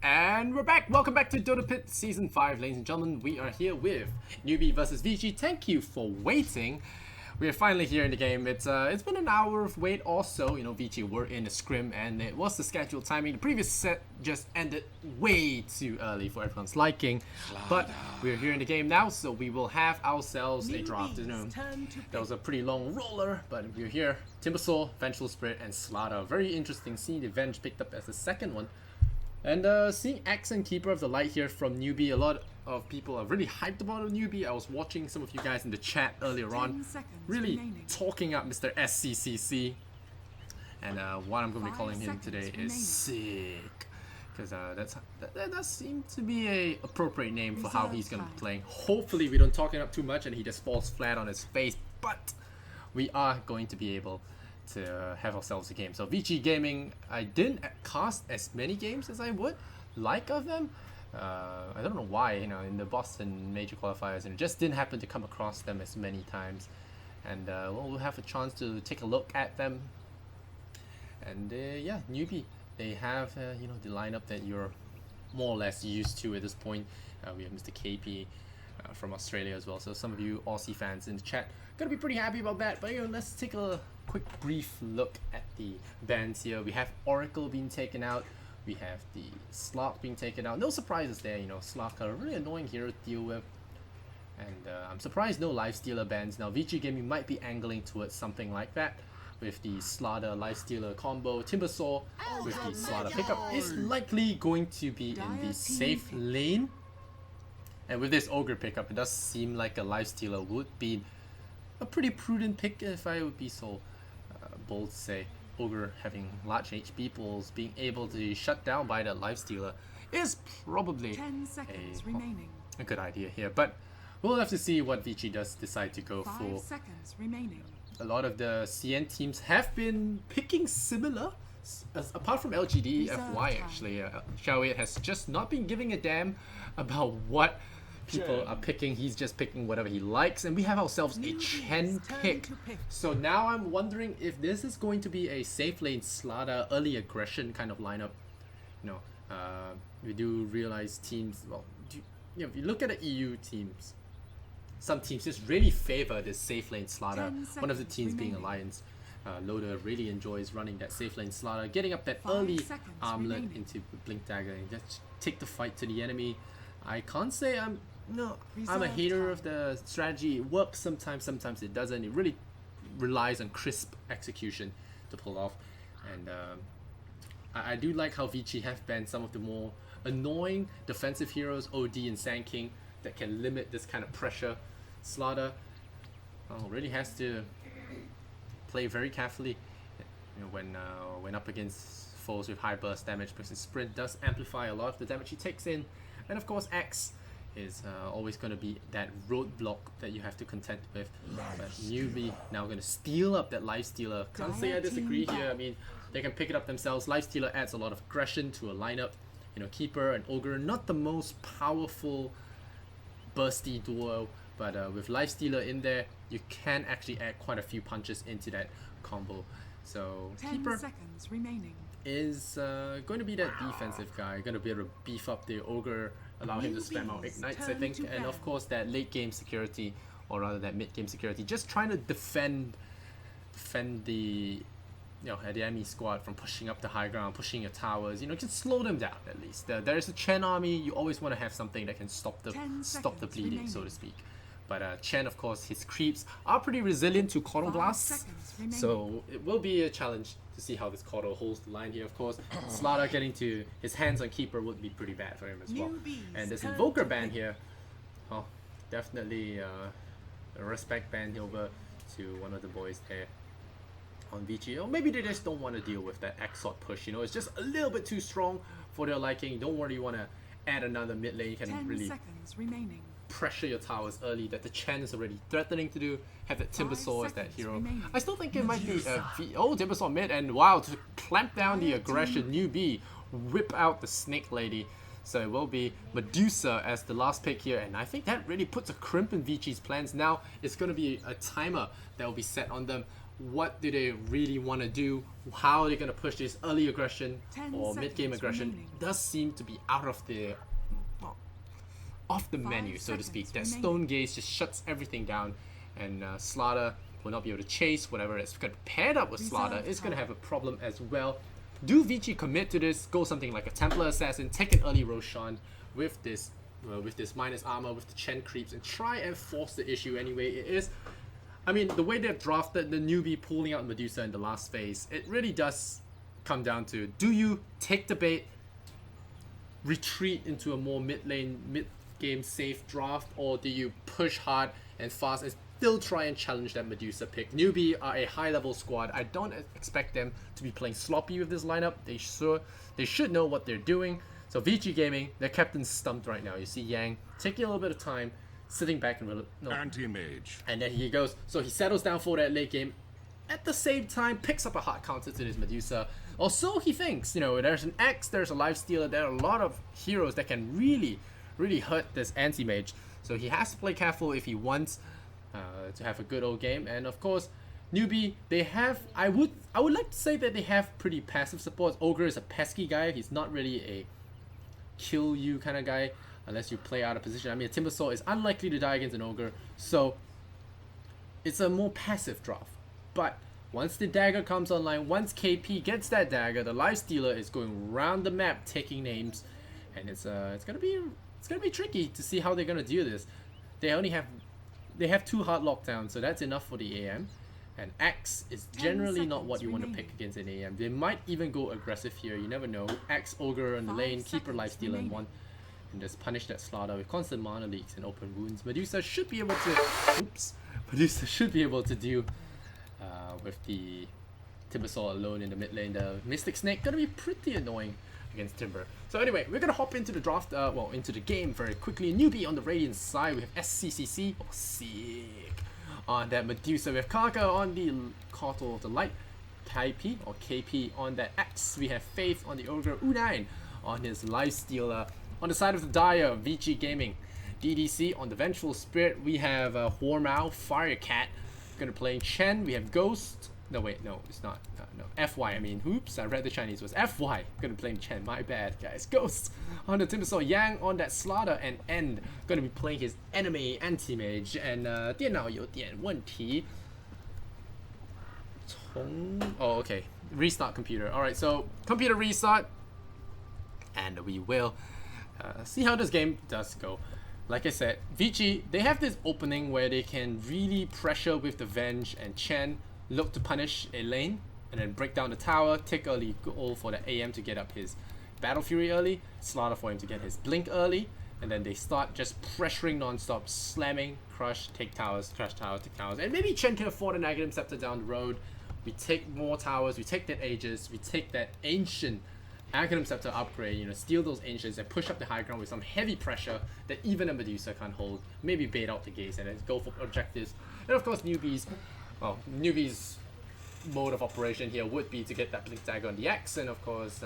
And we're back! Welcome back to DotaPit Season 5, ladies and gentlemen. We are here with Newbee versus VG. Thank you for waiting. We are finally here in the game. It's been an hour of wait also. You know, VG were in a scrim and it was the scheduled timing. The previous set just ended way too early for everyone's liking. But we're here in the game now, so we will have ourselves a draft. You know, that was a pretty long roller, but we're here. Timbersaw, Vengeful Spirit, and Slaughter. Very interesting seeing the Venge picked up as the second one. And seeing Axe and Keeper of the Light here from Newbee, a lot of people are really hyped about a Newbee. I was watching some of you guys in the chat earlier on, really talking up Mr. SCCC. And what I'm going to be calling him today is Sick. Because that does seem to be a appropriate name for how he's going to be playing. Hopefully we don't talk it up too much and he just falls flat on his face. But we are going to be able to have ourselves a game. So VG Gaming, I didn't cast as many games as I would like of them. I don't know why, you know, in the Boston major qualifiers, and it just didn't happen to come across them as many times. And well, we'll have a chance to take a look at them. And yeah, Newbee, they have you know, the lineup that you're more or less used to at this point. We have Mr. KP from Australia as well. So some of you Aussie fans in the chat gonna be pretty happy about that. But you know, let's take a quick brief look at the bans here. We have Oracle being taken out. We have the Slark being taken out. No surprises there, you know. Slark are a really annoying hero to deal with. And I'm surprised no Lifestealer bans. Now VG Gaming might be angling towards something like that with the Slaughter Lifestealer combo. Timbersaw with the Slaughter pickup is likely going to be in the safe lane. And with this Ogre pickup, it does seem like a Lifestealer would be a pretty prudent pick, if I would be so bold to say. Ogre having large HP pools, being able to shut down by the Lifestealer is probably a good idea here. But we'll have to see what VG does decide to go for. A lot of the CN teams have been picking similar, apart from LGD FY actually. Xiaoye has just not been giving a damn about what people are picking. He's just picking whatever he likes, and we have ourselves a Chen pick. So now I'm wondering if this is going to be a safe lane Slaughter early aggression kind of lineup. You know, we do realize teams, well, you know, if you look at the EU teams, some teams just really favor this safe lane Slaughter. One of the teams being Alliance. Loader really enjoys running that safe lane Slaughter, getting up that early armlet into Blink Dagger and just take the fight to the enemy. I can't say I'm a hater of the strategy. It works sometimes, sometimes it doesn't. It really relies on crisp execution to pull off. And I do like how VG have banned some of the more annoying defensive heroes, OD and Sand King, that can limit this kind of pressure. Slaughter really has to play very carefully, you know, when up against foes with high burst damage, because his sprint does amplify a lot of the damage he takes in. And of course Axe is always going to be that roadblock that you have to contend with. But Newbee now going to steal up that Lifestealer. Can't say I disagree here. I mean, they can pick it up themselves. Lifestealer adds a lot of aggression to a lineup. You know, Keeper and Ogre, not the most powerful bursty duo, but with Lifestealer in there, you can actually add quite a few punches into that combo. So Keeper is going to be that defensive guy, going to be able to beef up the Ogre, allow him to spam out ignites, I think, and of course that late game security, or rather that mid game security, just trying to defend the, you know, the enemy squad from pushing up the high ground, pushing your towers. You know, just slow them down at least. There is a Chen army. You always want to have something that can stop the bleeding, so to speak. But Chen, of course, his creeps are pretty resilient to Cordon Blasts, so it will be a challenge to see how this Cordon holds the line here. Of course, Slaughter getting to his hands on Keeper would be pretty bad for him as well. And this Invoker ban here, oh, definitely a respect ban over to one of the boys there on VG. Or maybe they just don't want to deal with that Exort push, you know, it's just a little bit too strong for their liking. Don't worry, you want to add another mid lane, you can really pressure your towers early, that the Chen is already threatening to do. Have that Timbersaw as that hero. I still think it might be Timbersaw mid, and wow, to clamp down the aggression, Newbee whip out the Snake Lady. So it will be Medusa as the last pick here, and I think that really puts a crimp in VG's plans. Now it's going to be a timer that will be set on them what do they really want to do, how are they going to push this early aggression or mid-game aggression remaining. Does seem to be out of the menu, so to speak. That Stone Gaze just shuts everything down, and Slaughter will not be able to chase whatever it's paired up with Slaughter. It's going to have a problem as well. Do Vici commit to this, go something like a Templar Assassin, take an early Roshan with this minus armor, with the Chen creeps, and try and force the issue anyway it is. I mean, the way they've drafted the Newbee pulling out Medusa in the last phase, it really does come down to, do you take the bait, retreat into a more mid-game safe draft, or do you push hard and fast and still try and challenge that Medusa pick? Newbee are a high-level squad. I don't expect them to be playing sloppy with this lineup. They should know what they're doing. So Vici Gaming, their captain's stumped right now. You see Yang taking a little bit of time, sitting back and anti-mage, and then he goes. So he settles down for that late game. At the same time, picks up a hard counter to this Medusa. Or so he thinks. You know, there's an X, there's a Lifestealer, there are a lot of heroes that can really hurt this anti-mage. So he has to play careful if he wants to have a good old game. And of course, Newbee, they have, I would like to say that they have pretty passive support. Ogre is a pesky guy. He's not really a kill you kind of guy unless you play out of position. I mean, a Timbersaw is unlikely to die against an Ogre, so it's a more passive draft. But once the dagger comes online, once KP gets that dagger, the Lifestealer is going around the map taking names, and it's gonna be tricky to see how they're gonna do this. They have 2 hard lockdowns, so that's enough for the AM. And Axe is generally not what you want to pick against an AM. They might even go aggressive here, you never know. Axe, Ogre on the lane, keep her Lifestealer in one, and just punish that Slaughter with constant mana leaks and open wounds. Medusa should be able to do with the Timbersaw alone in the mid lane. The Mystic Snake gonna be pretty annoying against Timber. So anyway, we're gonna hop into the draft, into the game very quickly. Newbee on the Radiant side, we have SCCC, sick. On that Medusa, we have Kaka on the Coddle of the Light, KP on that X, we have Faith on the Ogre, U9 on his Lifestealer. On the side of the Dire, Vici Gaming, DDC on the Vengeful Spirit, we have Hormao, Firecat, gonna play Chen, we have Ghost, no wait, no, it's not, no, FY, I mean, oops, I read the Chinese was FY, gonna play Chen, my bad, guys. Ghost on the Timbersaw, Yang on that Slaughter, and End gonna be playing his enemy anti-mage, and 电脑有点问题. Oh, okay, restart computer. Alright, so computer restart, and we will see how this game does go. Like I said, Vici, they have this opening where they can really pressure with the Venge and Chen, look to punish a lane, and then break down the tower, take early goal for the AM to get up his Battle Fury early, Slaughter for him to get his Blink early, and then they start just pressuring non-stop, slamming, crush, take towers, crush towers, take towers, and maybe Chen can afford an Aghanim Scepter down the road. We take more towers, we take that Aegis, we take that Ancient Aghanim Scepter upgrade, you know, steal those Ancients and push up the high ground with some heavy pressure that even a Medusa can't hold, maybe bait out the gaze and then go for objectives. And of course Newbee's mode of operation here would be to get that Blink Dagger on the X and of course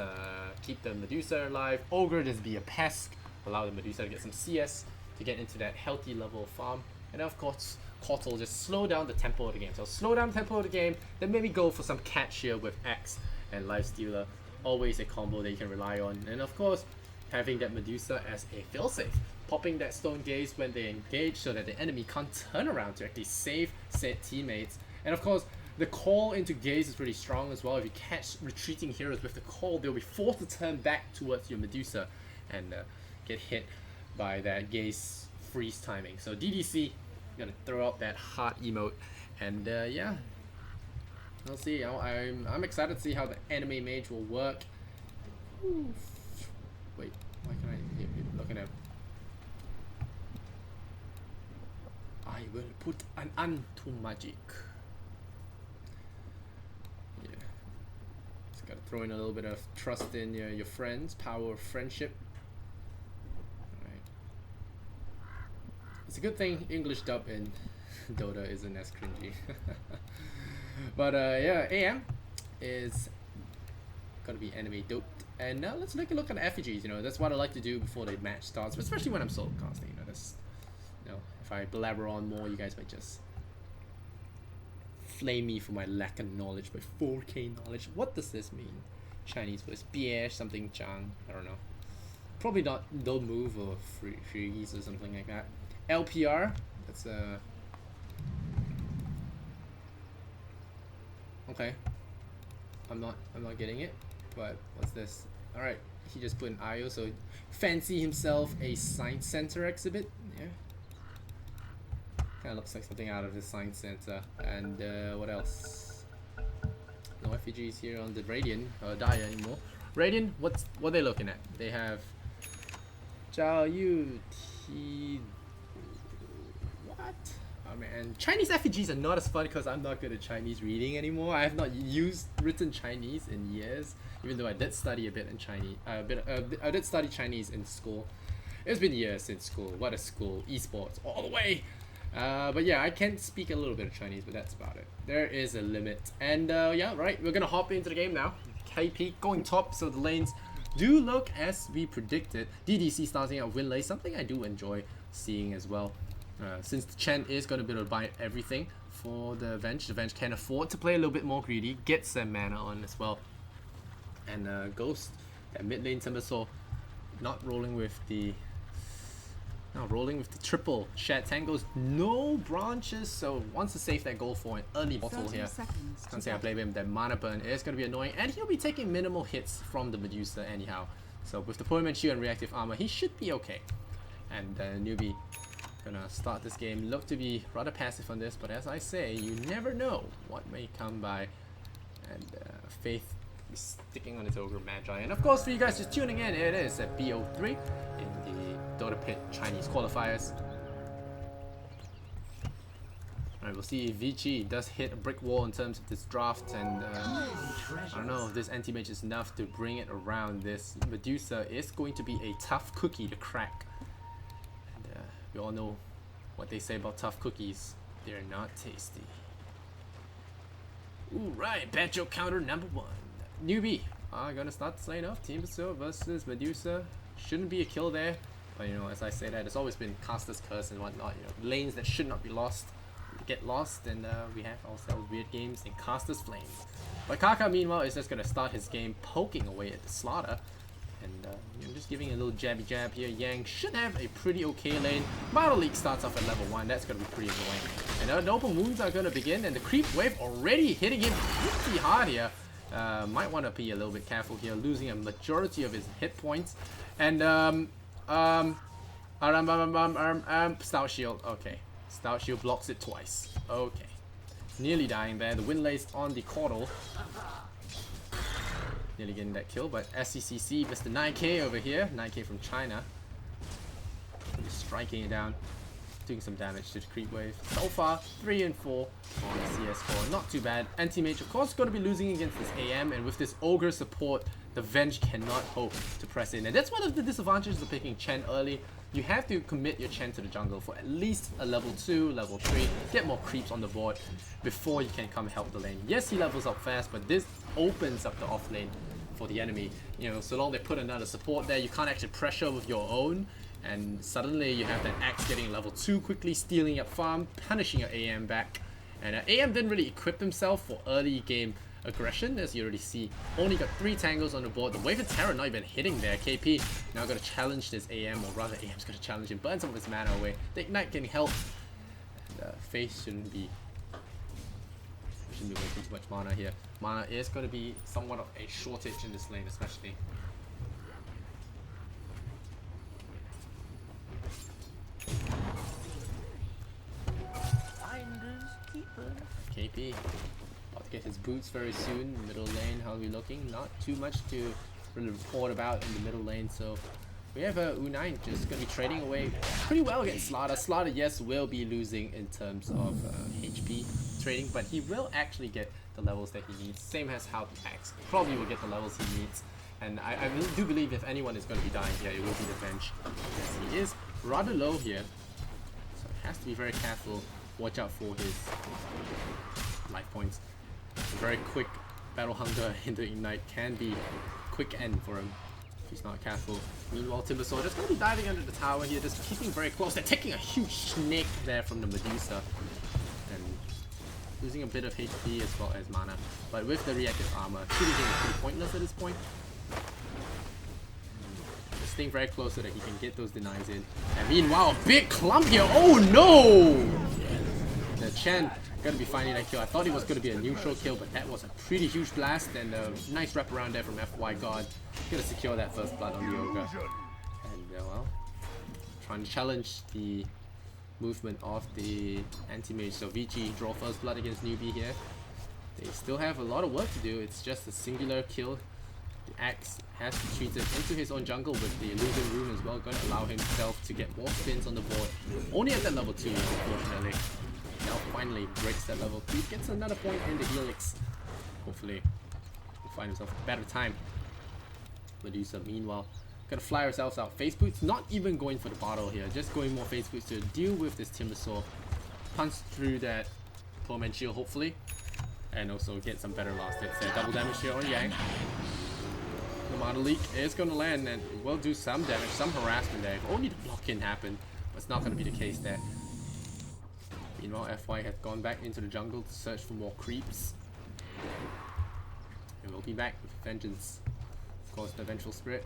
keep the Medusa alive. Ogre just be a pest, allow the Medusa to get some CS to get into that healthy level of farm, and of course Coddle just slow down the tempo of the game. So slow down the tempo of the game, then maybe go for some catch here with X and Lifestealer, always a combo that you can rely on, and of course having that Medusa as a failsafe, popping that Stone Gaze when they engage so that the enemy can't turn around to actually save said teammates. And of course the call into Gaze is pretty strong as well. If you catch retreating heroes with the call, they'll be forced to turn back towards your Medusa and get hit by that Gaze freeze timing. So DDC gonna throw out that heart emote, and yeah, we'll see. I'm excited to see how the enemy mage will work. Oof. Wait, why can I hear people looking at? I will put an end to magic. Yeah, just gotta throw in a little bit of trust in your friends, power of friendship. It's a good thing English dub in Dota isn't as cringy. But yeah, AM is gonna be enemy doped. And now let's take a look at effigies. You know, that's what I like to do before the match starts, especially when I'm solo casting. You know, if I blabber on more, you guys might just flame me for my lack of knowledge, my 4K knowledge. What does this mean? Chinese words, Bie something Chang, I don't know. Probably not don't move or freeze or something like that. LPR, that's okay. I'm not getting it, but what's this? Alright, he just put an IO, so fancy himself a science center exhibit. Yeah. Kinda looks like something out of the science center. And what else? No effigies here on the Radiant or Dia anymore. Radiant, what are they looking at? They have Zhao Yu Ti. What? Oh man, Chinese effigies are not as fun because I'm not good at Chinese reading anymore. I have not written Chinese in years, even though I did study a bit in Chinese. I did study Chinese in school. It's been years since school. What a school! Esports all the way. But yeah, I can speak a little bit of Chinese, but that's about it. There is a limit. And yeah, right, we're gonna hop into the game now. KP going top, so the lanes do look as we predicted. DDC starting out win lane, something I do enjoy seeing as well. Since the Chen is going to be able to buy everything for the Venge can afford to play a little bit more greedy, gets their mana on as well. And Ghost at mid lane Timbersaw not rolling with the triple. Shat Tangos, no branches, so wants to save that gold for an early bottle here. Can't say I blame him. That mana burn is going to be annoying, and he'll be taking minimal hits from the Medusa anyhow. So with the Poison Shield and reactive armor, he should be okay. And Newbee gonna start this game. Look to be rather passive on this, but as I say, you never know what may come by. And Faith is sticking on its Ogre Magi. And of course, for you guys just tuning in, it is at BO3 in the DotaPit Chinese qualifiers. Alright, we'll see if Vici does hit a brick wall in terms of this draft, and I don't know if this anti-mage is enough to bring it around. This Medusa is going to be a tough cookie to crack. We all know what they say about tough cookies. They're not tasty. Ooh, right. Banjo counter number 1. Newbee. Gonna start the lane off. Timbersaw versus Medusa. Shouldn't be a kill there. But you know, as I say that, it's always been Caster's Curse and whatnot. You know, lanes that should not be lost get lost, and we have ourselves weird games in Caster's Flame. But Kaka, meanwhile, is just gonna start his game poking away at the Slaughter. And you know, just giving a little jabby jab here. Yang should have a pretty okay lane. Battle League starts off at level 1. That's going to be pretty annoying. And the open wounds are going to begin. And the creep wave already hitting him pretty hard here. Might want to be a little bit careful here. Losing a majority of his hit points. And Stout Shield. Okay. Stout Shield blocks it twice. Okay. Nearly dying there. The win lace on the Caudal. Nearly getting that kill, but SCCC, Mr. 9K over here, 9K from China, just striking it down, doing some damage to the creep wave. So far, 3 and 4 on the CS score, not too bad. Anti-Mage, of course, going to be losing against this AM, and with this Ogre support, the Venge cannot hope to press in. And that's one of the disadvantages of picking Chen early. You have to commit your Chen to the jungle for at least a level 2, level 3, get more creeps on the board before you can come help the lane. Yes, he levels up fast, but this opens up the off lane for the enemy. You know, so long they put another support there, you can't actually pressure with your own, and suddenly you have that Axe getting level 2 quickly, stealing up farm, punishing your AM back. And AM didn't really equip himself for early game aggression, as you already see. Only got 3 tangles on the board. The Wave of Terror not even hitting there. KP now got to challenge this AM, or rather AM's going to challenge him, burn some of his mana away. The Ignite can help. And Faith shouldn't be wasting too much mana here. Mana is going to be somewhat of a shortage in this lane, especially. KP about to get his boots very soon. Middle lane, how are we looking? Not too much to really report about in the middle lane, so we have U9 just going to be trading away pretty well against Slaughter. Slaughter, yes, will be losing in terms of HP trading, but he will actually get the levels that he needs. Same as how the Axe probably will get the levels he needs. And I really do believe if anyone is going to be dying here, it will be the Venge. Yes, he is rather low here, so he has to be very careful. Watch out for his life points. A very quick battle hunger into Ignite can be quick end for him if he's not careful. Meanwhile, Timbersaw just going to be diving under the tower here, just keeping very close. They're taking a huge snake there from the Medusa. And losing a bit of HP as well as mana. But with the reactive armor, shooting him is pretty pointless at this point. Just staying very close so that he can get those denies in. And meanwhile, a big clump here. Oh no! The Chen gonna be finding that kill. I thought it was gonna be a neutral kill, but that was a pretty huge blast and a nice wraparound there from FY God. Gonna secure that first blood on the Ogre. And well, trying to challenge the movement of the anti-mage. So VG draw first blood against Newbee here. They still have a lot of work to do. It's just a singular kill. The Axe has retreated into his own jungle with the illusion rune as well. Gonna allow himself to get more spins on the board. Only at that level 2, unfortunately. Now finally breaks that level 3, gets another point in the helix. Hopefully we'll find himself a better time. Medusa meanwhile gonna fly ourselves out. Face boots, not even going for the bottle here, just going more face boots to deal with this Timbersaw. Punch through that Torment shield hopefully. And also get some better last hits there. Double damage here on Yang. The mana leak is gonna land and will do some damage, some harassment there. If only the block can happen, but it's not gonna be the case there. Meanwhile, FY has gone back into the jungle to search for more creeps. And we'll be back with vengeance. Of course, the Vengeful Spirit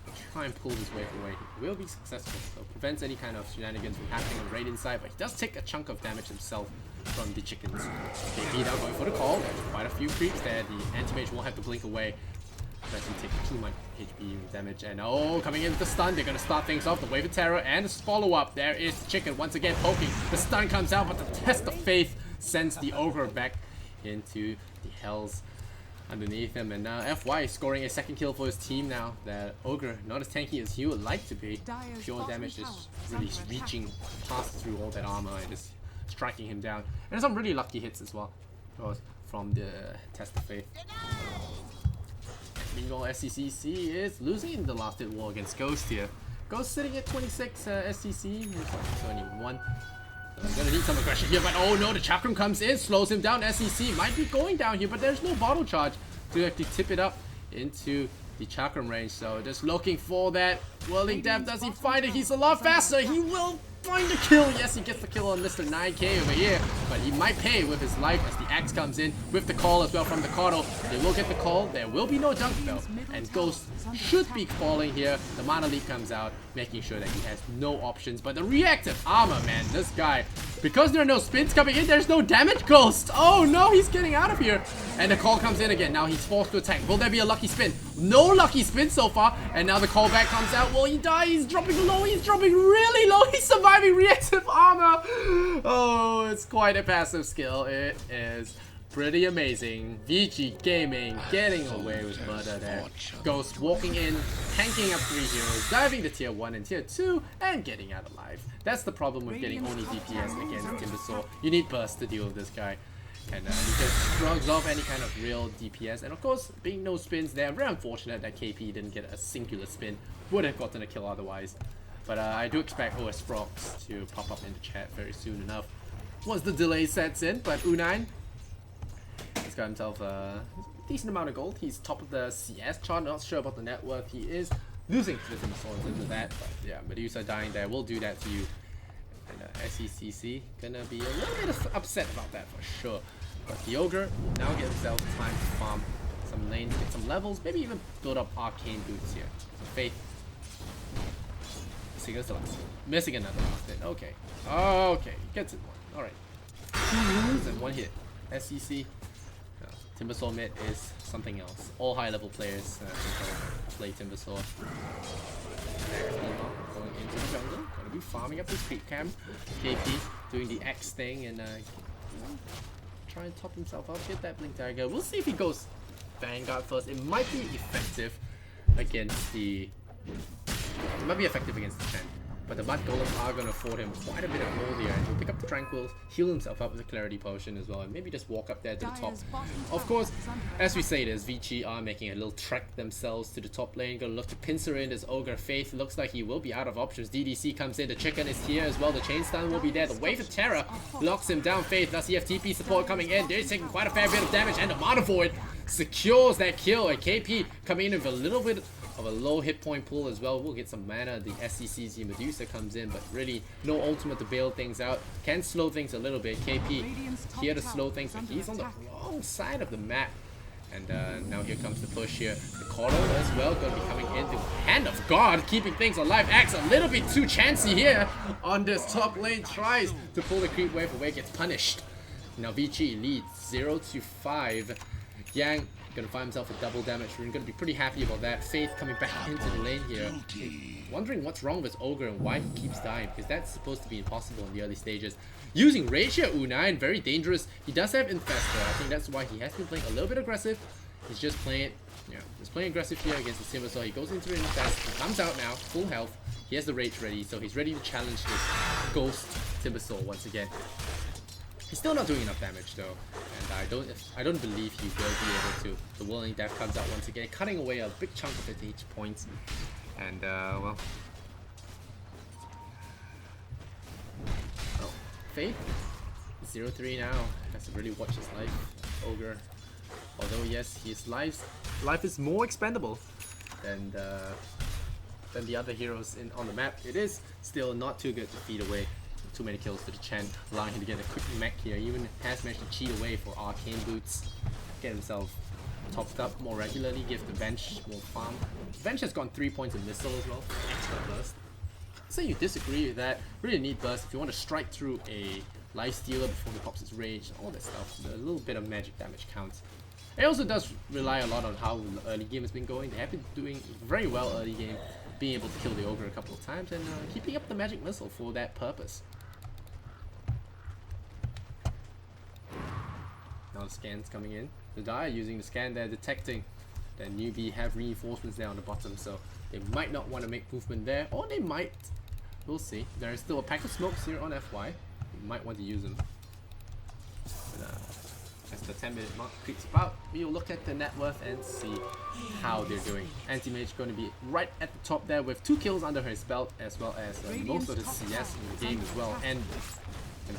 will try and pull his way away. He will be successful, so prevents any kind of shenanigans from happening on raid inside, but he does take a chunk of damage himself from the chickens. KP now going for the call. There's quite a few creeps there. The anti-mage won't have to blink away. Let him take too much HP damage. And oh, coming in with the stun, they're gonna start things off. The Wave of Terror and the follow-up. There is the chicken once again poking. The stun comes out, but the Test of Faith sends the Ogre back into the hells underneath him. And now FY is scoring a second kill for his team now. That Ogre, not as tanky as he would like to be. Pure damage is really reaching past through all that armor and just striking him down. And some really lucky hits as well from the Test of Faith. Meanwhile, SCCC is losing the last hit war against Ghost here. Ghost sitting at 26, SCC is 21. So gonna need some aggression here, but oh no, the Chakram comes in, slows him down. SCC might be going down here, but there's no bottle charge to actually tip it up into the Chakram range. So just looking for that Whirling Death. Does he find it? He's a lot faster. He will find the kill. Yes, he gets the kill on Mr. 9K over here, but he might pay with his life as the Axe comes in with the call as well from the Caudal. They will get the call. There will be no junk though, and Ghost should be falling here. The mana leak comes out, making sure that he has no options. But the reactive armor, man, this guy, because there are no spins coming in, there's no damage. Ghost, oh no, he's getting out of here. And the call comes in again. Now he's forced to attack. Will there be a lucky spin? No lucky spin so far. And now the callback comes out. Will he die? He's dropping low. He's dropping really low. He's surviving reactive armor. Oh, it's quite a passive skill. It is pretty amazing. VG Gaming getting away with murder there. Ghost walking in, tanking up 3 heroes, diving to tier 1 and tier 2, and getting out alive. That's the problem with getting only DPS against Timbersaw. You need burst to deal with this guy. And he just shrugs off any kind of real DPS. And of course, being no spins there, very unfortunate that KP didn't get a singular spin. Would have gotten a kill otherwise. But I do expect OS Frogs to pop up in the chat very soon enough once the delay sets in. But U9, he's got himself a decent amount of gold. He's top of the CS chart. Not sure about the net worth. He is losing to the Timbersaw in terms of that. But yeah, Medusa dying there will do that to you. And SECC gonna be a little bit upset about that for sure. But the Ogre will now get himself time to farm some lanes, get some levels, maybe even build up arcane boots here. So Faith. Missing another last hit. Okay. Okay. Gets it one. Alright. 2 moves and 1 hit. SEC. Timbersaw mid is something else. All high level players play Timbersaw. Going into the jungle. Gonna be farming up this creep cam. KP doing the X thing and try and top himself up. Get that Blink Dagger. We'll see if he goes Vanguard first. It might be effective against the... It might be effective against the Chen. But the Mud Golems are going to afford him quite a bit of gold here. And he'll pick up the Tranquil, heal himself up with a Clarity Potion as well. And maybe just walk up there to the top. Of course, as we say this, VG are making a little trek themselves to the top lane. Gonna look to pincer in this Ogre. Faith looks like he will be out of options. DDC comes in. The Chicken is here as well. The Chain Stun will be there. The Wave of Terror locks him down. Faith, does he have TP support coming in? They're taking quite a fair bit of damage. And the Mana Void secures that kill. And KP coming in with a little bit of a low hit point pool as well. We'll get some mana. The SCCZ Medusa comes in, but really no ultimate to bail things out. Can slow things a little bit. KP here to slow things, but he's on the wrong side of the map. And now here comes the push here. The Coral as well going to be coming in. The Hand of God keeping things alive. Axe a little bit too chancy here on this top lane. Tries to pull the creep wave away, gets punished. Now VG leads 0-5. Yang gonna find himself a double damage rune. Gonna be pretty happy about that. Faith coming back into the lane here. Wondering what's wrong with Ogre and why he keeps dying, because that's supposed to be impossible in the early stages. Using Rage here, U9, very dangerous. He does have Infestor. I think that's why he has been playing a little bit aggressive. He's just playing, just playing aggressive here against the Timbersaw. He goes into Infest. He comes out now, full health. He has the Rage ready, so he's ready to challenge this Ghost Timbersaw once again. He's still not doing enough damage though, and I don't believe he will be able to. The Whirling Death comes out once again, cutting away a big chunk of his HP points, and well, Faith 0-3 now. Has to really watch his life. Ogre, although yes, his life is more expendable than the other heroes on the map. It is still not too good to feed away. Too many kills to the Chen, allowing him to get a quick mech here. Even has managed to cheat away for arcane boots, get himself topped up more regularly, give the bench more farm. The bench has gone 3 points in missile as well, extra burst. Say you disagree with that, really need burst if you want to strike through a life stealer before he pops his rage, all that stuff. A little bit of magic damage counts. It also does rely a lot on how the early game has been going. They have been doing very well early game, being able to kill the Ogre a couple of times and keeping up the magic missile for that purpose. Now the scans coming in. The Dire using the scan there, detecting that Newbee have reinforcements there on the bottom, so they might not want to make movement there, or they might. We'll see. There is still a pack of smokes here on FY. You might want to use them. But, as the 10-minute mark creeps about, we'll look at the net worth and see how they're doing. Anti-Mage going to be right at the top there with 2 kills under his belt, as well as most of his CS in the game as well, and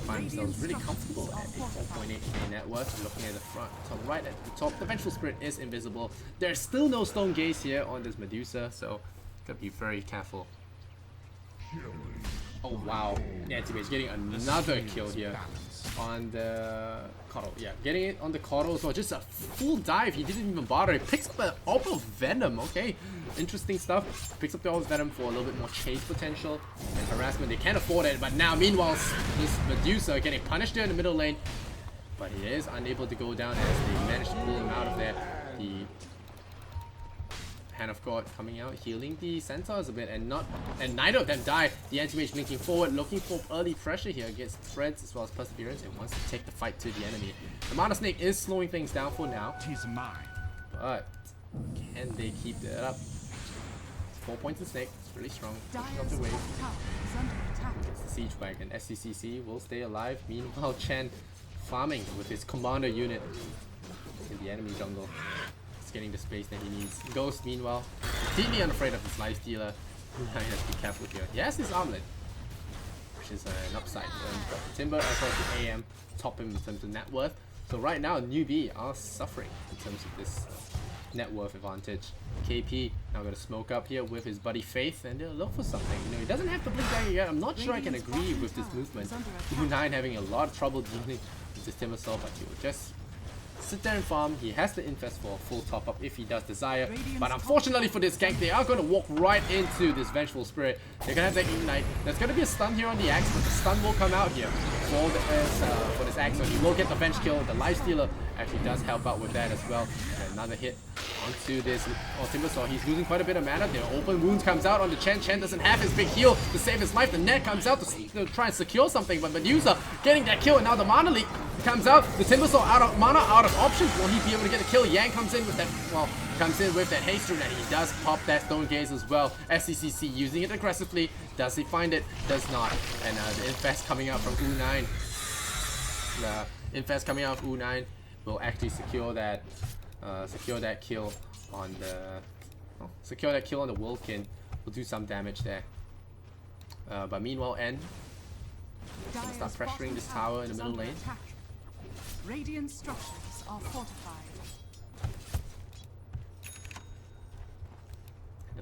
find themselves really comfortable at a 4.8k net worth. Looking at the front, top right at the top, the Vengeful Spirit is invisible. There's still no Stone Gaze here on this Medusa, so gotta be very careful. Oh wow, Anti-Mage getting another kill here on the Coddle. Yeah, getting it on the Coddle as well. Just a full dive, he didn't even bother. He picks up the Orb of Venom, okay. Interesting stuff. Picks up the Orb of Venom for a little bit more chase potential and harassment. They can't afford it, but now meanwhile this Medusa getting punished there in the middle lane. But he is unable to go down as they manage to pull him out of there. The Hand of God coming out, healing the Centaurs a bit, and neither of them die. The Anti-Mage linking forward, looking for early pressure here against Threads as well as Perseverance, and wants to take the fight to the enemy. The Mana Snake is slowing things down for now, but can they keep that up? 4 points in Snake, it's really strong. Pushing up the wave. It's the Siege Wagon. SCCC will stay alive. Meanwhile, Chen farming with his commander unit in the enemy jungle. Getting the space that he needs. Ghost, meanwhile, completely unafraid of his life stealer. He has to be careful here. He has his armlet, which is an upside. But Timber as well as the AM top him in terms of net worth. So right now, Newbee are suffering in terms of this net worth advantage. KP now going to smoke up here with his buddy Faith, and they'll look for something. You know, he doesn't have the blink dagger yet. I'm not sure I can agree with this movement. U9 having a lot of trouble dealing with this Timbersaw, but he will just sit there and farm. He has to invest for a full top up if he does desire, but unfortunately for this gank, they are going to walk right into this Vengeful Spirit. They're going to have that Ignite. There's going to be a stun here on the Axe, but the stun will come out here for this Axe, so he will get the Venge kill. The Life Stealer actually does help out with that as well. And another hit onto this Timbersaw. He's losing quite a bit of mana. The open wounds comes out on the Chen. Chen doesn't have his big heal to save his life. The net comes out to try and secure something, but Medusa getting that kill, and now the Mana Leak comes out. The Timbersaw out of mana, out of options. Will he be able to get the kill? Yang comes in with that, well, comes in with that haste rune, and he does pop that Stone Gaze as well. SCCC using it aggressively. Does he find it? Does not. And the Infest coming out from U9. The Infest coming out of U9 will actually secure that kill on the Wilkin. Will do some damage there. But meanwhile, N gonna start pressuring this tower in the middle lane. Radiant structures are fortified.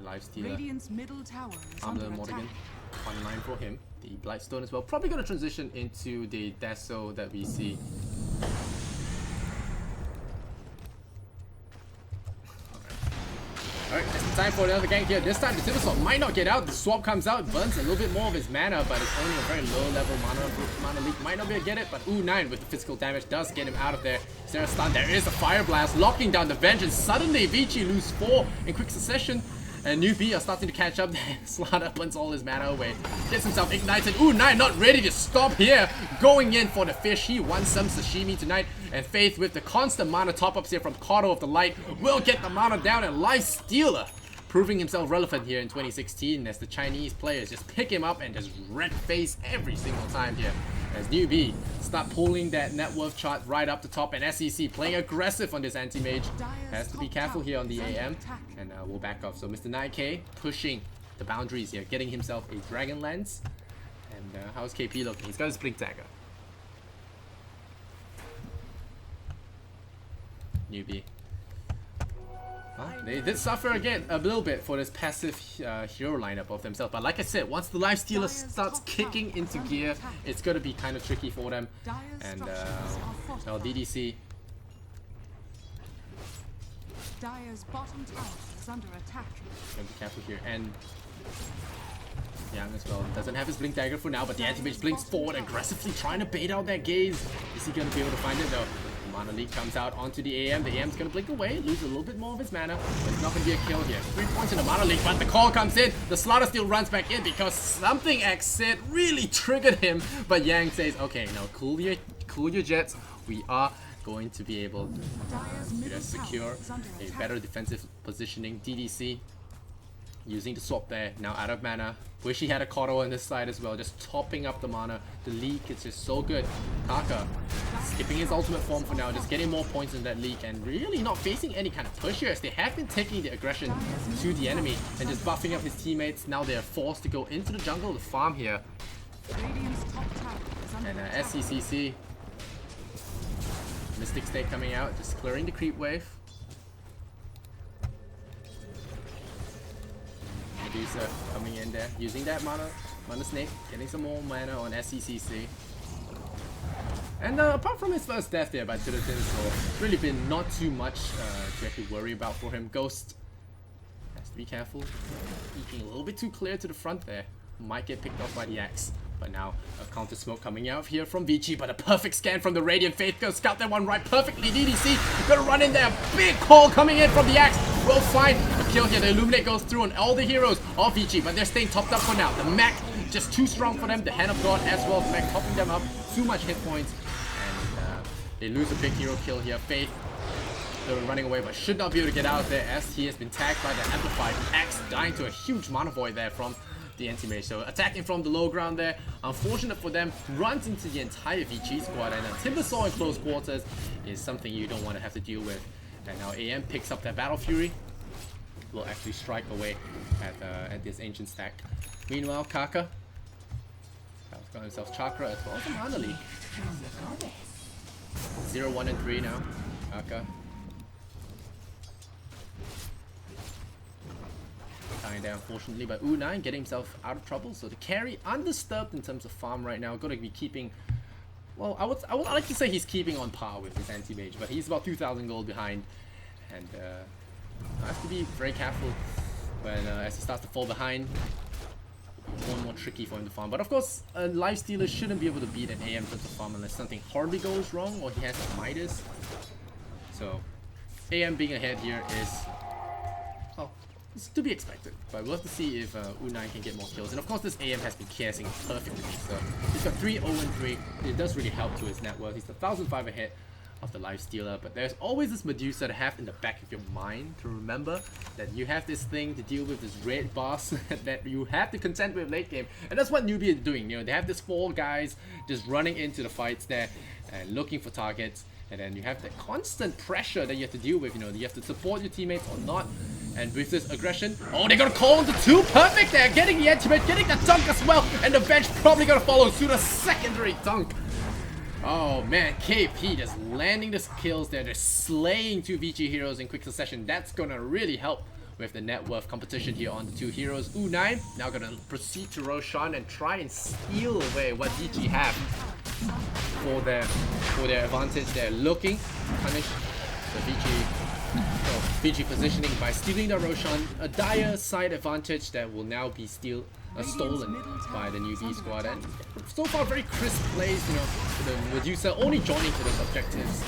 The Lifestealer. Radiant's middle tower is Armor under Morrigan. attack. One line for him. The Blightstone as well. Probably going to transition into the Deso that we see. Alright, it's the time for another gank here. This time the Timbersaw might not get out. The swap comes out, burns a little bit more of his mana, but it's only a very low level mana leak. Might not be able to get it, but U9 with the physical damage does get him out of there. Is there a stun? There is a Fire Blast locking down the Vengeance. Suddenly Vici lose 4 in quick succession. And Newbee are starting to catch up there. Slaughter burns all his mana away. Gets himself ignited. U9 not ready to stop here. Going in for the fish. He wants some sashimi tonight. And Faith with the constant mana top-ups here from Kato of the Light will get the mana down. And Lifestealer proving himself relevant here in 2016 as the Chinese players just pick him up and just red face every single time here. As Newbee start pulling that net worth chart right up the top, and SEC playing aggressive on this anti-mage. Has to be careful here on the AM, and we'll back off. So Mr. 9K pushing the boundaries here, getting himself a Dragon Lance. And how's KP looking? He's got his Blink Dagger. Newbee. They did suffer again a little bit for this passive hero lineup of themselves, but like I said, once the Lifestealer starts kicking into gear, it's going to be kind of tricky for them. And DDC. Dire's bottom tower is under attack. Gotta be careful here. And Yang as well doesn't have his Blink Dagger for now, but the anti-mage blinks forward, aggressively trying to bait out that gaze. Is he going to be able to find it though? Mana Leak comes out onto the AM. The AM's gonna blink away, lose a little bit more of his mana, but it's not gonna be a kill here. 3 points in the Mana Leak, but the call comes in. The Slaughter still runs back in because something X said really triggered him. But Yang says, okay, now cool your jets. We are going to be able to secure a better defensive positioning. DDC using the swap there, now out of mana. Wish he had a Kato on this side as well, just topping up the mana. The leak is just so good. Kaka skipping his ultimate form for now, just getting more points in that leak and really not facing any kind of push here as they have been taking the aggression to the enemy and just buffing up his teammates. Now they're forced to go into the jungle to farm here. And SCCC. Mystic Stake coming out, just clearing the creep wave. Medusa coming in there, using that mana snake, getting some more mana on SCCC. And apart from his first death there by Tidatin, so really been not too much to actually worry about for him. Ghost has to be careful, peeking a little bit too clear to the front there. Might get picked off by the axe. But now a counter smoke coming out here from Vici, but a perfect scan from the Radiant. Faith goes scout that one right perfectly. DDC gonna run in there. Big call coming in from the axe. Will find a kill here. The Illuminate goes through on all the heroes of Vici, but they're staying topped up for now. The Mac just too strong for them. The Hand of God as well. The Mac topping them up. Too much hit points, and they lose a big hero kill here. Faith they're running away, but should not be able to get out of there as he has been tagged by the Amplified. Axe dying to a huge mana void there from the anti-mage. So attacking from the low ground there, unfortunate for them, runs into the entire Vici squad, and a Timbersaw in close quarters is something you don't want to have to deal with. And now AM picks up that Battle Fury, will actually strike away at this ancient stack. Meanwhile, Kaka has got himself Chakra as well as a Mana Leak. 0, 1, and 3 now. Kaka dying there unfortunately, but U9 getting himself out of trouble, so the carry undisturbed in terms of farm right now. Gotta be keeping, well, I would like to say he's keeping on par with his anti-mage, but he's about 2,000 gold behind, and has to be very careful when as he starts to fall behind. More and more tricky for him to farm, but of course a Lifestealer shouldn't be able to beat an AM in terms of farm unless something horribly goes wrong or he has a Midas. So AM being ahead here is, well, it's to be expected, but we'll have to see if U9 can get more kills. And of course this AM has been casing perfectly, so he's got 3, 0, and 3. It does really help to his net worth. He's 1,005 ahead of the Lifestealer, but there's always this Medusa to have in the back of your mind to remember that you have this thing to deal with, this red boss that you have to contend with late game. And that's what Newbee is doing. You know, they have this 4 guys just running into the fights there and looking for targets, and then you have that constant pressure that you have to deal with. You know, you have to support your teammates or not. And with this aggression, oh, they're gonna call into 2, perfect there, getting the ultimate, getting the dunk as well, and the bench probably gonna follow suit a secondary dunk. Oh man, KP just landing the kills there, they're slaying 2 Vici heroes in quick succession. That's gonna really help with the net worth competition here on the two heroes. U9 now gonna proceed to Roshan and try and steal away what VG have for their advantage. They're looking to punish the VG positioning by stealing the Roshan, a dire side advantage that will now be stolen by the Newbee squad. And so far very crisp plays, you know, the Medusa only joining to those objectives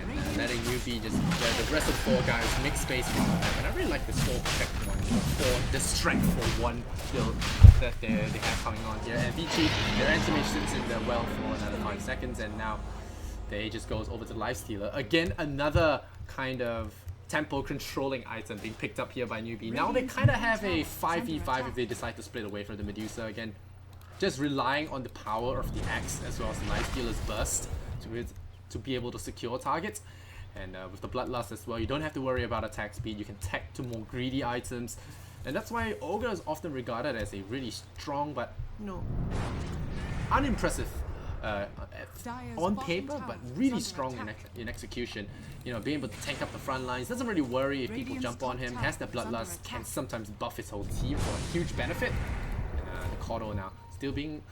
and letting Newbee just let the rest of the 4 guys make space for them. And I really like this 4 protect one, you know, for the strength for 1 build that they have coming on here. And VG, their anti-mage sits in there well for another 5 seconds, and now the Aegis goes over to the Lifestealer. Again, another kind of tempo controlling item being picked up here by Newbee. Now they kind of have a 5v5 if they decide to split away from the Medusa. Again, just relying on the power of the axe as well as the Lifestealer's burst to be able to secure targets. And with the Bloodlust as well, you don't have to worry about attack speed. You can tech to more greedy items. And that's why Ogre is often regarded as a really strong but, you know, unimpressive on paper, but really strong in execution. You know, being able to tank up the front lines, doesn't really worry if people jump on him, has the Bloodlust, can sometimes buff his whole team for a huge benefit. And the Kodo now still being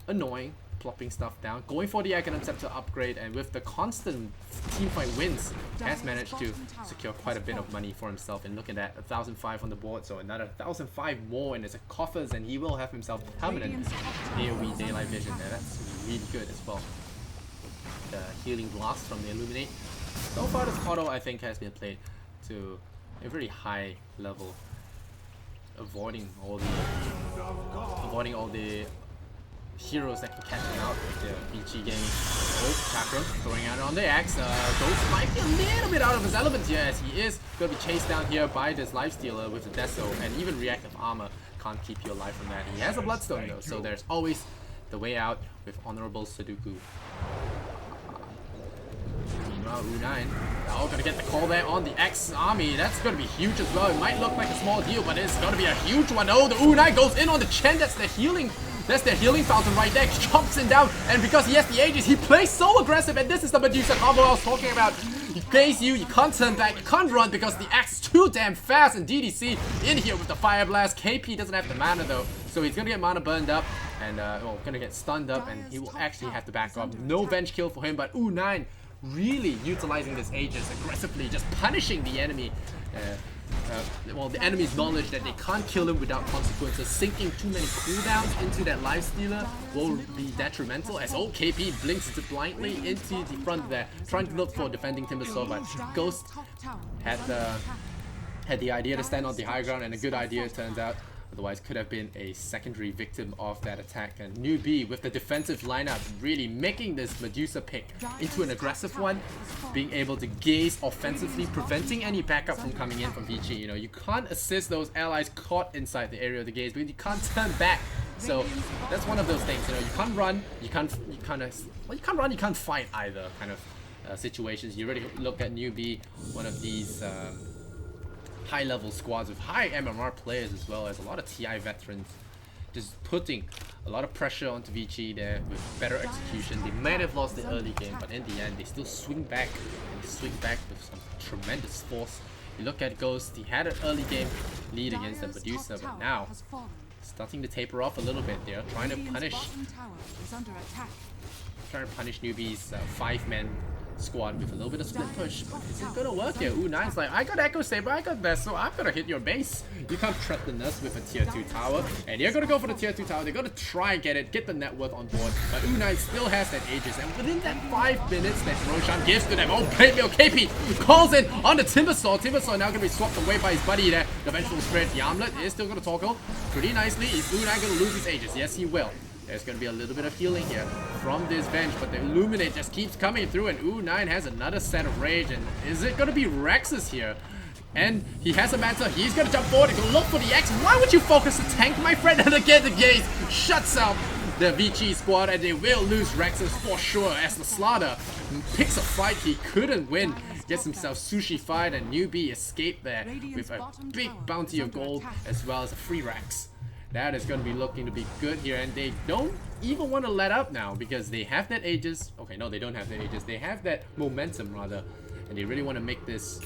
annoying, plopping stuff down, going for the Aghanim Scepter upgrade, and with the constant teamfight wins, has managed to secure quite a bit of money for himself. And look at that, 1,005 on the board, so another 1,005 more in his coffers, and he will have himself permanent AoE Daylight Vision there. That's really good as well. The Healing Blast from the Illuminate. So far this Kodo I think has been played to a very high level, avoiding all the heroes that can catch him out with the BG game. Oh, Chakram throwing out on the axe. Ghost might be a little bit out of his element here, as he is going to be chased down here by this Lifestealer with the Deso, and even reactive armor can't keep you alive from that. He has a Bloodstone though, so there's always the way out with Honorable Sudoku. Meanwhile, U9 now gonna get the call there on the X army. That's gonna be huge as well. It might look like a small deal, but it's gonna be a huge one. Oh, the U9 goes in on the Chen. That's the healing. That's their healing fountain right there. Chomps him down, and because he has the Aegis, he plays so aggressive. And this is the Medusa combo I was talking about. He plays you can't turn back, you can't run because the axe is too damn fast. And DDC in here with the Fire Blast. KP doesn't have the mana though, so he's gonna get mana burned up and gonna get stunned up, and he will actually have to back up. No Venge kill for him, but U9 really utilizing this Aegis aggressively, just punishing the enemy. Well, the enemy's knowledge that they can't kill him without consequences. Sinking too many cooldowns into that Lifestealer will be detrimental, as old KP blinks blindly into the front there, trying to look for defending Timbersaw, but Ghost had the idea to stand on the high ground, and a good idea it turns out. Otherwise could have been a secondary victim of that attack. And Newbee with the defensive lineup really making this Medusa pick into an aggressive one, being able to gaze offensively, preventing any backup from coming in from VG. You know, you can't assist those allies caught inside the area of the gaze, but you can't turn back. So that's one of those things. You know, you can't run, you can't fight either kind of situations. You already look at Newbee, one of these high-level squads with high MMR players, as well as a lot of TI veterans, just putting a lot of pressure onto VG there with better execution. They might have lost the early game, but in the end they still swing back, and they swing back with some tremendous force. You look at Ghost, he had an early game lead against the Medusa, but now starting to taper off a little bit there, trying to punish Newbee's 5-man squad with a little bit of split push. But is it gonna work here? U9's like, I got Echo Saber, I got this, so I'm gonna hit your base. You can't threaten us with a tier 2 tower, and you're gonna go for the tier 2 tower. They're gonna try and get the net worth on board, but U9 still has that Aegis, and within that 5 minutes that Roshan gives to them, oh, KP calls in on the Timbersaw. Timbersaw now gonna be swapped away by his buddy there. The Vengeful Spirit, the Armlet is still gonna toggle pretty nicely. Is U9 gonna lose his Aegis? Yes, he will. There's going to be a little bit of healing here from this Venge, but the Illuminate just keeps coming through, and U9 has another set of Rage, and is it going to be Rexus here? And he has a Manta, he's going to jump forward and go look for the X. Why would you focus the tank, my friend? And again, the gaze shuts out the VG squad, and they will lose Rexus for sure, as the Slaughter picks a fight he couldn't win. Gets himself sushi-fied, and Newbee escaped there with a big bounty of gold, as well as a free Rex. That is going to be looking to be good here, and they don't even want to let up now because they have that Aegis. Okay, no, they don't have that Aegis. They have that momentum, rather, and they really want to make this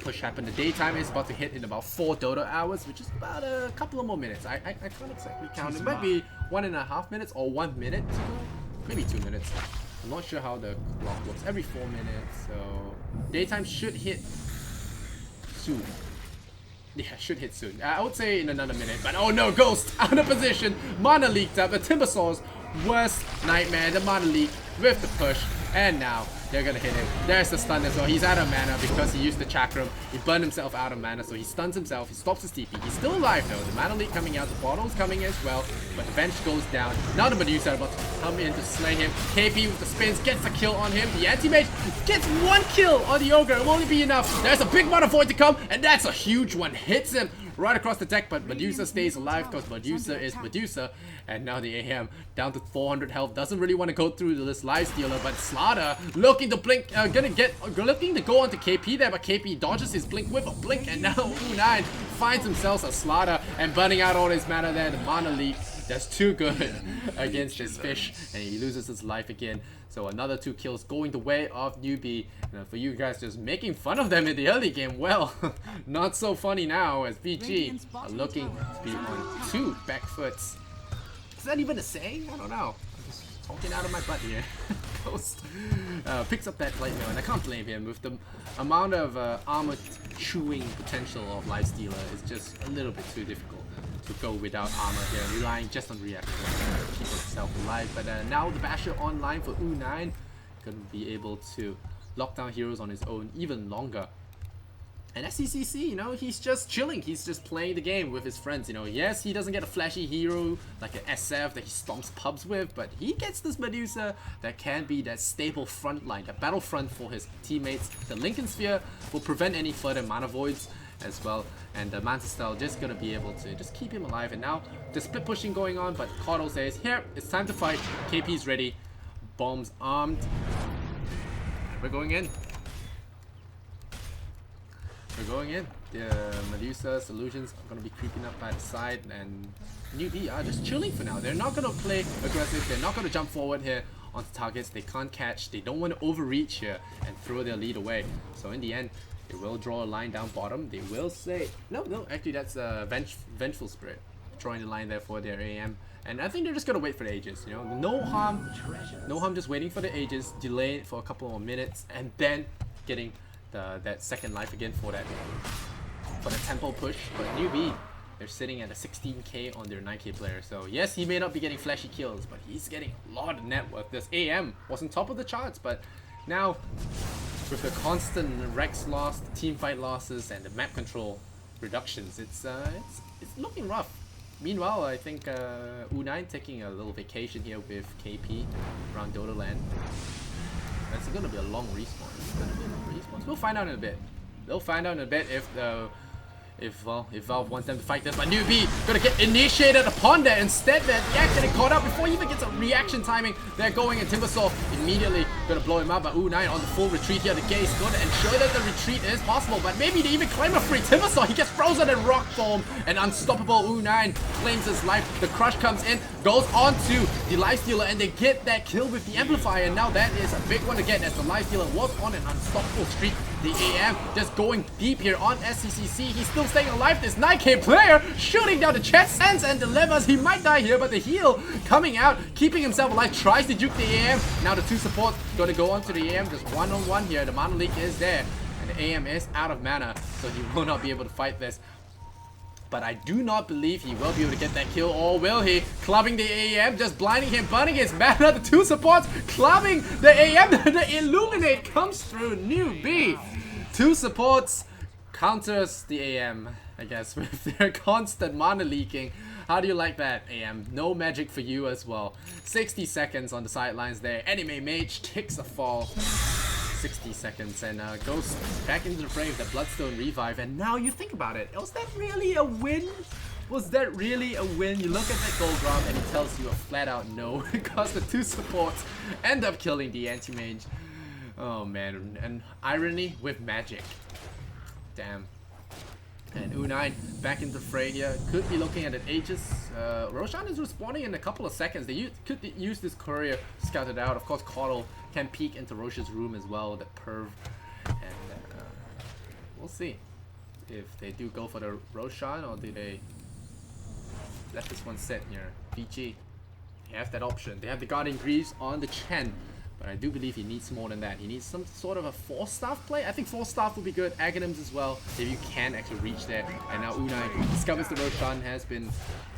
push happen. The daytime is about to hit in about 4 Dota hours, which is about a couple of more minutes. I can't exactly count. It might be 1.5 minutes or 1 minute to go. Maybe 2 minutes. I'm not sure how the clock works. Every 4 minutes, so daytime should hit soon. Yeah, should hit soon. I would say in another minute, but oh no, Ghost out of position. Mana leaked up. The Timbersaws worst nightmare. The mana leak with the push, and now they're gonna hit him. There's the stun as well. He's out of mana because he used the chakram. He burned himself out of mana, so he stuns himself. He stops his TP. He's still alive though. The mana leak coming out. The bottle's coming as well, but the bench goes down. Now the Medusa about to come in to slay him. KP with the spins gets a kill on him. The anti-mage gets 1 kill on the ogre. It won't be enough. There's a big mana void to come, and that's a huge one. Hits him right across the deck, but Medusa stays alive because Medusa is Medusa. And now the AM down to 400 health. Doesn't really want to go through this lifestealer, but Slaughter looking to blink, looking to go onto KP there, but KP dodges his blink with a blink, and now U9 finds himself a Slaughter and burning out all his mana there. The mana leak, that's too good against this fish, and he loses his life again. So another 2 kills going the way of Newbee. For you guys just making fun of them in the early game, well, not so funny now as VG are looking to be on 2 back foots. Is that even a saying? I don't know. I'm just talking out of my butt here. Ghost picks up that plate mail, and I can't blame him. With the amount of armor chewing potential of Lifestealer, is just a little bit too difficult to go without armor here, relying just on reaction to keep himself alive. But now the Basher online for U9, gonna be able to lock down heroes on his own even longer. And SCCC, you know, he's just chilling. He's just playing the game with his friends, you know. Yes, he doesn't get a flashy hero like an SF that he stomps pubs with, but he gets this Medusa that can be that stable front line, that battlefront for his teammates. The Lincoln Sphere will prevent any further mana voids as well, and the Manta Style just gonna be able to just keep him alive. And now the split pushing going on, but Caudle says, here, it's time to fight. KP's ready, bombs armed, and we're going in. We're going in. The Medusa solutions are going to be creeping up by the side, and Newbee are just chilling for now. They're not going to play aggressive. They're not going to jump forward here onto targets. They can't catch. They don't want to overreach here and throw their lead away. So in the end, they will draw a line down bottom. They will say, no, actually that's a Vengeful Spirit drawing the line there for their AM. And I think they're just going to wait for the Aegis, you know. No harm just waiting for the Aegis, delay it for a couple more minutes, and then getting that second life again for the tempo push. But Newbee, they're sitting at a 16k on their 9k player. So yes, he may not be getting flashy kills, but he's getting a lot of net worth. This AM was on top of the charts, but now with the constant Rex loss, team fight losses, and the map control reductions, it's looking rough. Meanwhile, I think U9 taking a little vacation here with KP around Dota land. It's gonna be a long respawn. We'll find out in a bit. They'll find out in a bit if Valve wants them to fight this. But Newbee gonna get initiated upon that. Instead, they're getting caught up before he even gets a reaction timing. They're going, and Timbersaw immediately gonna blow him out. But U9 on the full retreat here. The Gaze gonna ensure that the retreat is possible. But maybe they even claim a free Timbersaw. He gets frozen in rock form, and unstoppable U9 claims his life. The crush comes in, goes on to the Lifestealer, and they get that kill with the amplifier. And now that is a big one to get, as the Lifestealer was on an unstoppable streak. The AM just going deep here on SCCC. He's still staying alive. This 9k player shooting down the chest, sends and delivers. He might die here, but the heal coming out, keeping himself alive, tries to juke the AM. Now the 2 supports going to go on to the AM, just one-on-one here. The mana leak is there, and the AM is out of mana, so he will not be able to fight this. But I do not believe he will be able to get that kill, or will he? Clubbing the AM, just blinding him, burning his mana. The 2 supports, clubbing the AM. The Illuminate comes through. Newbee. 2 supports counters the AM, I guess, with their constant mana leaking. How do you like that, AM? No magic for you as well. 60 seconds on the sidelines there. Anime Mage takes a fall. 60 seconds, and goes back into the fray with the Bloodstone revive. And now you think about it, was that really a win? Was that really a win? You look at that gold graph and it tells you a flat out no, because the 2 supports end up killing the anti-mage. Oh man, and irony with magic. Damn. And U9 back into the fray here. Could be looking at an Aegis. Roshan is respawning in a couple of seconds. They could use this courier to scout it out. Of course, Caudle can peek into Roshan's room as well. The perv. And we'll see if they do go for the Roshan or do they let this one sit here. VG, they have that option. They have the Guardian Greaves on the Chen, but I do believe he needs more than that. He needs some sort of a 4-staff play. I think 4-staff would be good. Aghanims as well, if you can actually reach there. And now Unai discovers the Roshan has been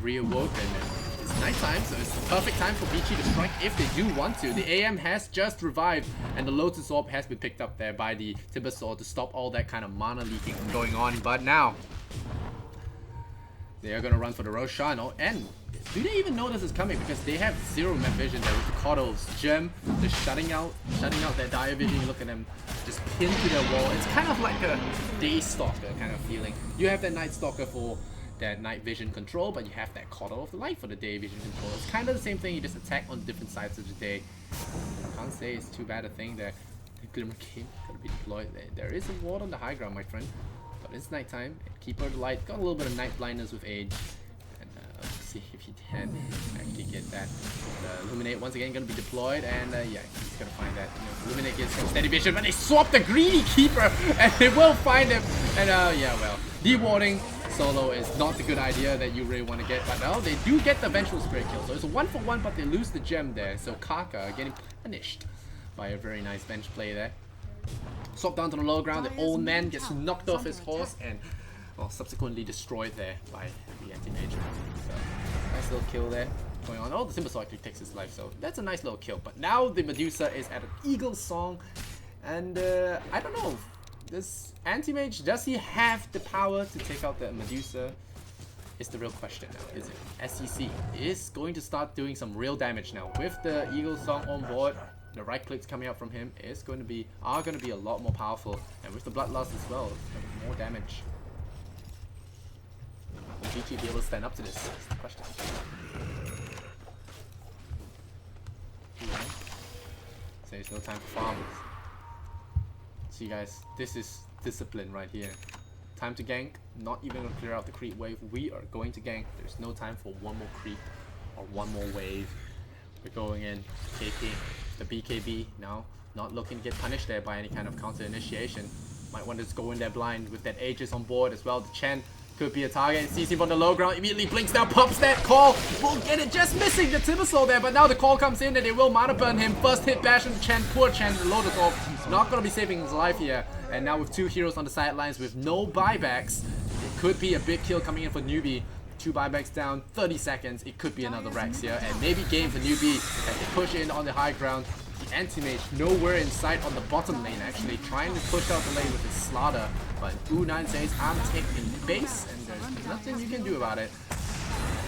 reawoken. It's nighttime, so it's the perfect time for VG to strike if they do want to. The AM has just revived, and the Lotus Orb has been picked up there by the Timbersaw to stop all that kind of mana leaking from going on. But now, they are going to run for the Roshan. Oh, and do they even know this is coming? Because they have zero map vision there with the Kodos. Gem, they're shutting out their dire vision. You look at them just pinned to their wall. It's kind of like a Day Stalker kind of feeling. You have that Night Stalker for that night vision control, but you have that Coddle of the Light for the day vision control. It's kind of the same thing, you just attack on different sides of the day. I can't say it's too bad a thing that the Glimmer King gotta be deployed. There is a ward on the high ground, my friend, but it's nighttime. Keeper of the Light got a little bit of night blindness with age, and let's see if he can actually get that. Illuminate once again gonna be deployed, and yeah, he's gonna find that. Illuminate gets some steady vision, but they swap the greedy Keeper, and they will find him. And yeah, well, dewarding solo is not the good idea that you really want to get, but now they do get the eventual spray kill. So it's a 1-for-1, but they lose the gem there. So Kaka getting punished by a very nice bench play there. Swap down to the low ground, the old man gets knocked off his horse and well, subsequently destroyed there by the anti-mage. So nice little kill there going on. Oh, the Timbersaw actually takes his life, so that's a nice little kill. But now the Medusa is at an Eagle Song, and I don't know. This anti-mage, does he have the power to take out the Medusa? Is the real question now, is it? SEC is going to start doing some real damage now. With the Eagle Song on board, the right clicks coming out from him are going to be a lot more powerful. And with the Bloodlust as well, it's going to be more damage. Will GG be able to stand up to this? That's the question. So there's no time for farmers. See guys, this is discipline right here. Time to gank, not even gonna clear out the creep wave. We are going to gank. There's no time for one more creep or one more wave. We're going in. KP, the BKB now, not looking to get punished there by any kind of counter initiation. Might want to just go in there blind with that Aegis on board as well. The Chen could be a target. Sees him on the low ground, immediately blinks down, pops that call. Will get it, just missing the Timbersaw there, but now the call comes in and they will mana burn him. First hit bash on Chen, poor Chen, the Lotus Orb. Not gonna be saving his life here. And now with two heroes on the sidelines with no buybacks, it could be a big kill coming in for Newbee. 2 buybacks down, 30 seconds. It could be another Rex here, and maybe game for Newbee as they push in on the high ground. The anti-mage nowhere in sight on the bottom lane, actually trying to push out the lane with his slaughter. But U9 says, I'm taking base, and there's nothing you can do about it.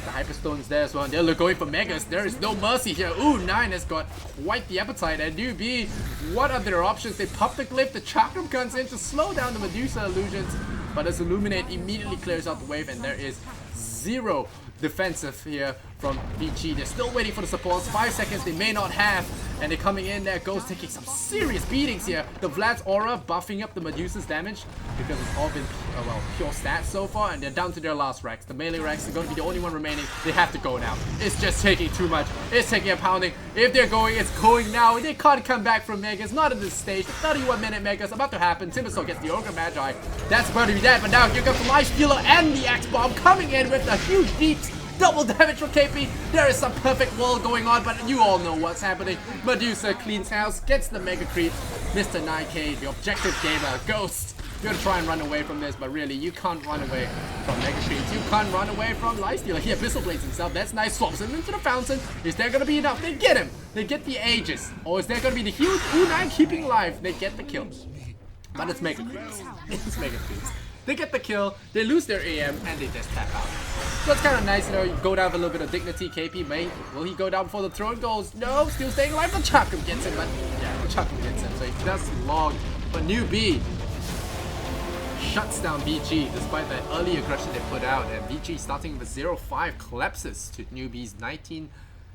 The Hyperstone's there as well, and they're going for Megas. There is no mercy here. U9 has got quite the appetite, and Newbee, what are their options? They pop the glyph, the Chakram comes in to slow down the Medusa illusions, but as Illuminate immediately clears out the wave, and there is zero defensive here from VG. They're still waiting for the supports. 5 seconds they may not have, and they're coming in there. Ghost taking some serious beatings here. The Vlad's aura buffing up the Medusa's damage because it's all been well, pure stats so far, and they're down to their last Rex. The melee Rex is going to be the only one remaining. They have to go now. It's just taking too much. It's taking a pounding. If they're going, it's going now. They can't come back from Megas. Not at this stage. The 31-minute Megas about to happen. Timbersaw gets the Ogre Magi. That's about to be dead, but now here comes the Life Stealer and the Axe Bomb coming in with a huge deeps. Double damage for KP. There is some perfect wall going on, but you all know what's happening. Medusa cleans house, gets the Mega Creep. Mr. 9K, the objective gamer, Ghost. You're gonna try and run away from this, but really, you can't run away from Mega Creeps. You can't run away from Lifestealer. He Abyssal Blades himself. That's nice. Swaps him into the fountain. Is there gonna be enough? They get him. They get the Aegis. Or is there gonna be the huge U9 keeping alive? They get the kill. But it's Mega Creeps. It's Mega Creeps. They get the kill, they lose their AM, and they just tap out. So it's kind of nice, you know, you go down with a little bit of dignity. KP may, will he go down before the throne goes? No, still staying alive. The Chakram gets him, but yeah, the Chakram gets him, so he does log. But Newbee shuts down VG despite that early aggression they put out, and VG starting with 0-5 collapses to Newbee's 19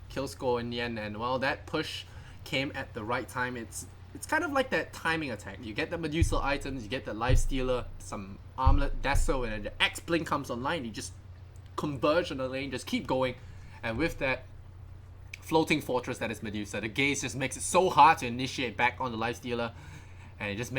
kill score in the end, and well, that push came at the right time. It's kind of like that timing attack. You get the Medusa items, you get the Life Stealer, some Armlet, Deso, and then the X-Blink comes online. You just converge on the lane, just keep going. And with that floating fortress that is Medusa, the gaze just makes it so hard to initiate back on the Life Stealer. And it just makes